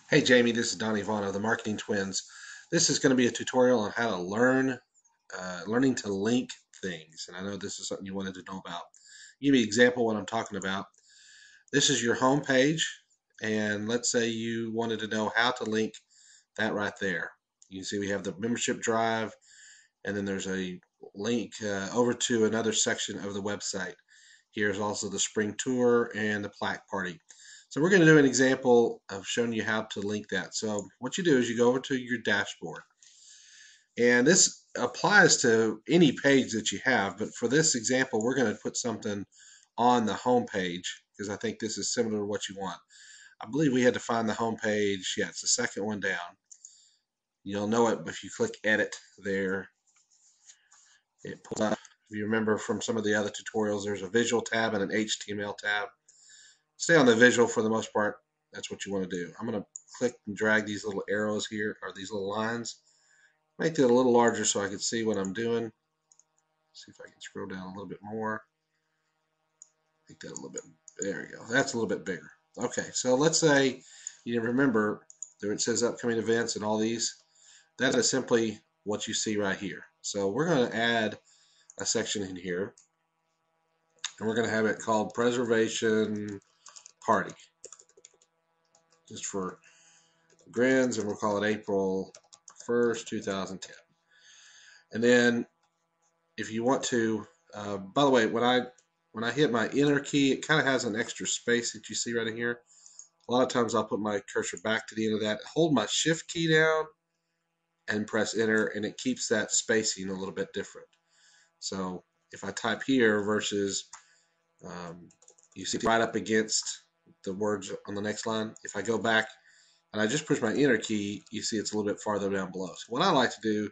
Hey Jamie, this is Donnie Vaughn of the Marketing Twins. This is going to be a tutorial on how to learning to link things. And I know this is something you wanted to know about. Give me an example of what I'm talking about. This is your home page, and let's say you wanted to know how to link that right there. You can see we have the membership drive, and then there's a link over to another section of the website. Here's also the spring tour and the plaque party. So we're going to do an example of showing you how to link that. So what you do is you go over to your dashboard. And this applies to any page that you have, but for this example, we're going to put something on the home page because I think this is similar to what you want. I believe we had to find the home page. Yeah, it's the second one down. You'll know it if you click edit there. It pulls up. If you remember from some of the other tutorials, there's a visual tab and an HTML tab. Stay on the visual for the most part. That's what you want to do. I'm going to click and drag these little arrows here, or these little lines. Make it a little larger so I can see what I'm doing. See if I can scroll down a little bit more. Make that a little bit, there we go. That's a little bit bigger. Okay, so let's say you remember there it says upcoming events and all these. That is simply what you see right here. So we're going to add a section in here, and we're going to have it called Preservation Party, just for grins, and we'll call it April 1st, 2010. And then if you want to, by the way, when I hit my enter key, it kind of has an extra space that you see right in here. A lot of times I'll put my cursor back to the end of that, hold my shift key down, and press enter, and it keeps that spacing a little bit different. So if I type here versus, you see right up against the words on the next line, if I go back and I just push my enter key, you see it's a little bit farther down below. So what I like to do,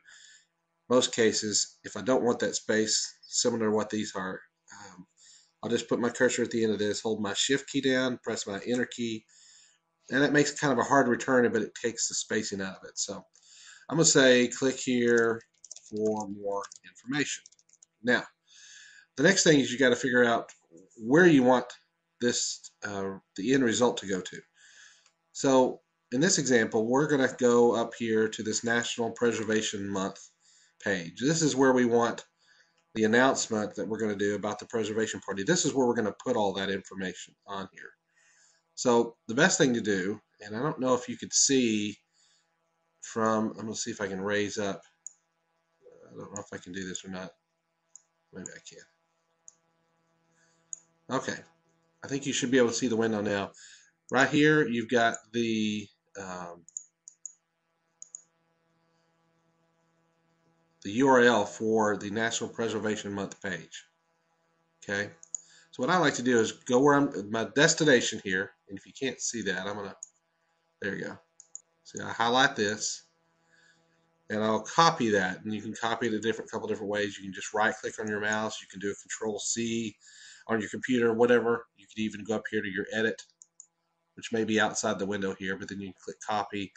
most cases, if I don't want that space, similar to what these are, I'll just put my cursor at the end of this, hold my shift key down, press my enter key, and it makes kind of a hard return, but it takes the spacing out of it. So I'm going to say click here for more information. Now, the next thing is you got to figure out where you want this the end result to go to. So in this example, we're going to go up here to this National Preservation Month page. This is where we want the announcement that we're going to do about the preservation party. This is where we're going to put all that information on here. So the best thing to do, and I don't know if you could see from, I'm going to see if I can raise up. I don't know if I can do this or not. Maybe I can. Okay. I think you should be able to see the window now. Right here, you've got the URL for the National Preservation Month page. Okay. So what I like to do is go where I'm, my destination here, and if you can't see that, I'm gonna, there you go. See, I highlight this, and I'll copy that, and you can copy it a couple different ways. You can just right-click on your mouse. You can do a Control-C on your computer, whatever. You can even go up here to your edit, which may be outside the window here, but then you can click copy.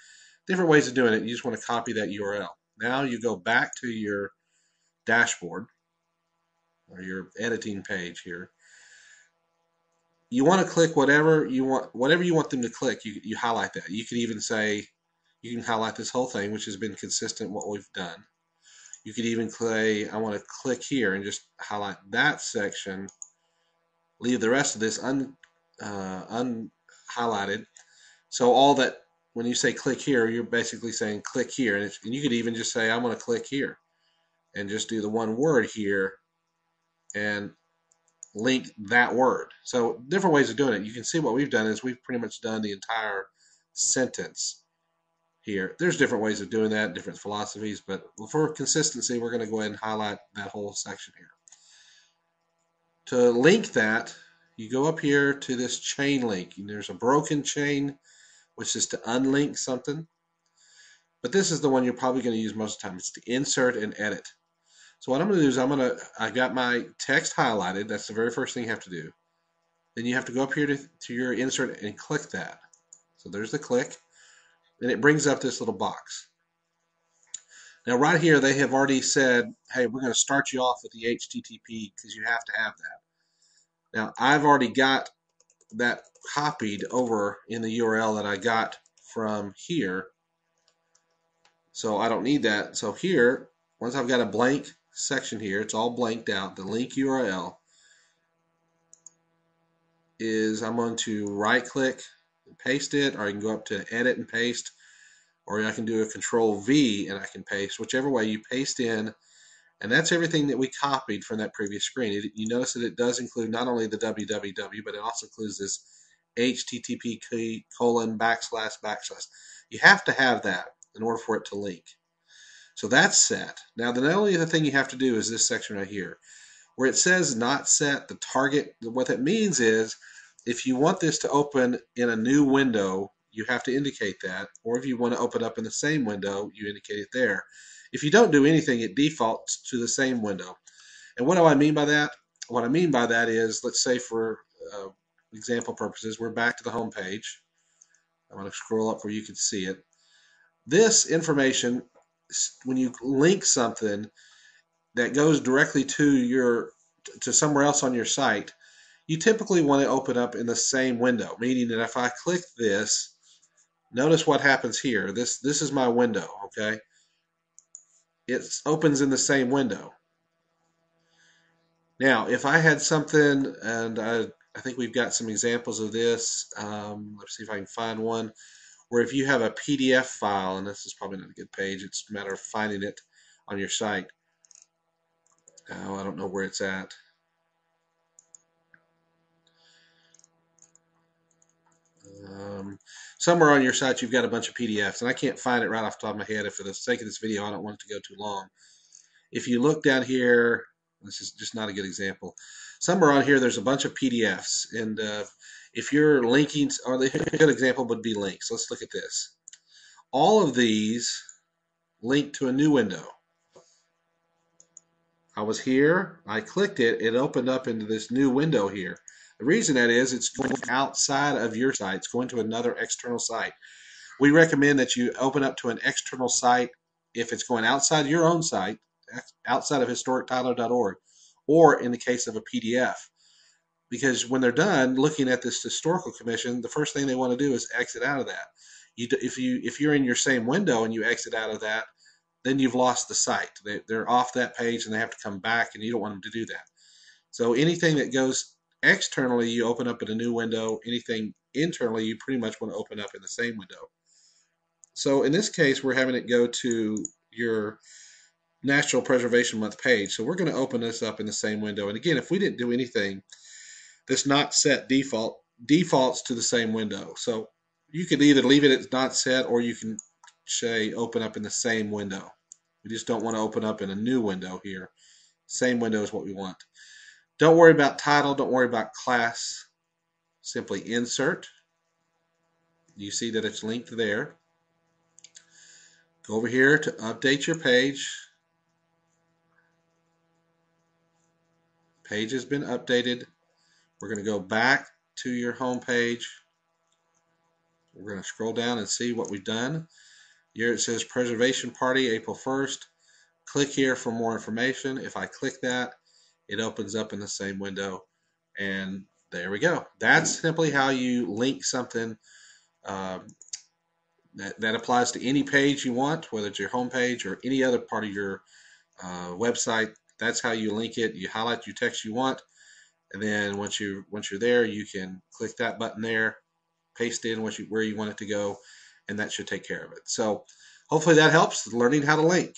Different ways of doing it. You just want to copy that URL. Now you go back to your dashboard or your editing page here. You want to click whatever you want them to click. You highlight that. You could even say, you can highlight this whole thing, which has been consistent what we've done. You could even say, I want to click here and just highlight that section. Leave the rest of this unhighlighted. So all that, when you say click here, you're basically saying click here. And you could even just say, I'm going to click here. And just do the one word here and link that word. So different ways of doing it. You can see what we've done is we've pretty much done the entire sentence here. There's different ways of doing that, different philosophies, but for consistency, we're going to go ahead and highlight that whole section here. To link that, you go up here to this chain link. There's a broken chain, which is to unlink something. But this is the one you're probably going to use most of the time. It's to insert and edit. So what I'm going to do is I got my text highlighted. That's the very first thing you have to do. Then you have to go up here to your insert and click that. So there's the click. And it brings up this little box. Now right here they have already said, hey, we're going to start you off with the HTTP because you have to have that. Now I've already got that copied over in the URL that I got from here. So I don't need that. So here, once I've got a blank section here, it's all blanked out. The link URL is I'm going to right click and paste it, or I can go up to edit and paste, or I can do a control V and I can paste, whichever way you paste in. And that's everything that we copied from that previous screen. You notice that it does include not only the www, but it also includes this http://. You have to have that in order for it to link. So that's set. Now the only other thing you have to do is this section right here, where it says not set, the target. What that means is if you want this to open in a new window, you have to indicate that, or if you want to open up in the same window, you indicate it there. If you don't do anything, it defaults to the same window. And what do I mean by that? What I mean by that is, let's say for example purposes, we're back to the home page. I'm going to scroll up where you can see it. This information, when you link something that goes directly to somewhere else on your site, you typically want to open up in the same window, meaning that if I click this, notice what happens here. This is my window, okay? It opens in the same window. Now, if I had something, and I think we've got some examples of this. Let's see if I can find one where if you have a PDF file, and this is probably not a good page, it's a matter of finding it on your site. Oh, I don't know where it's at. Somewhere on your site you've got a bunch of PDFs, and I can't find it right off the top of my head, and for the sake of this video I don't want it to go too long. If you look down here, this is just not a good example. Somewhere on here there's a bunch of PDFs, and if you're linking, or a good example would be links. Let's look at this. All of these link to a new window. I was here, I clicked it, it opened up into this new window here. The reason that is, it's going outside of your site. It's going to another external site. We recommend that you open up to an external site if it's going outside your own site, outside of historictyler.org, or in the case of a PDF. Because when they're done looking at this historical commission, the first thing they want to do is exit out of that. If you're in your same window and you exit out of that, then you've lost the site. They're off that page and they have to come back, and you don't want them to do that. So anything that goes externally, you open up in a new window. Anything internally, you pretty much want to open up in the same window. So in this case, we're having it go to your National Preservation Month page. So we're going to open this up in the same window. And again, if we didn't do anything, this not set defaults to the same window. So you could either leave it as not set, or you can say open up in the same window. We just don't want to open up in a new window here. Same window is what we want. Don't worry about title. Don't worry about class. Simply insert. You see that it's linked there. Go over here to update your page. Page has been updated. We're going to go back to your home page. We're going to scroll down and see what we've done. Here it says Preservation Party, April 1st. Click here for more information. If I click that, it opens up in the same window, and there we go. That's simply how you link something that applies to any page you want, whether it's your home page or any other part of your website. That's how you link it. You highlight your text you want, and then once you're there, you can click that button there, paste in where you want it to go, and that should take care of it. So hopefully that helps learning how to link.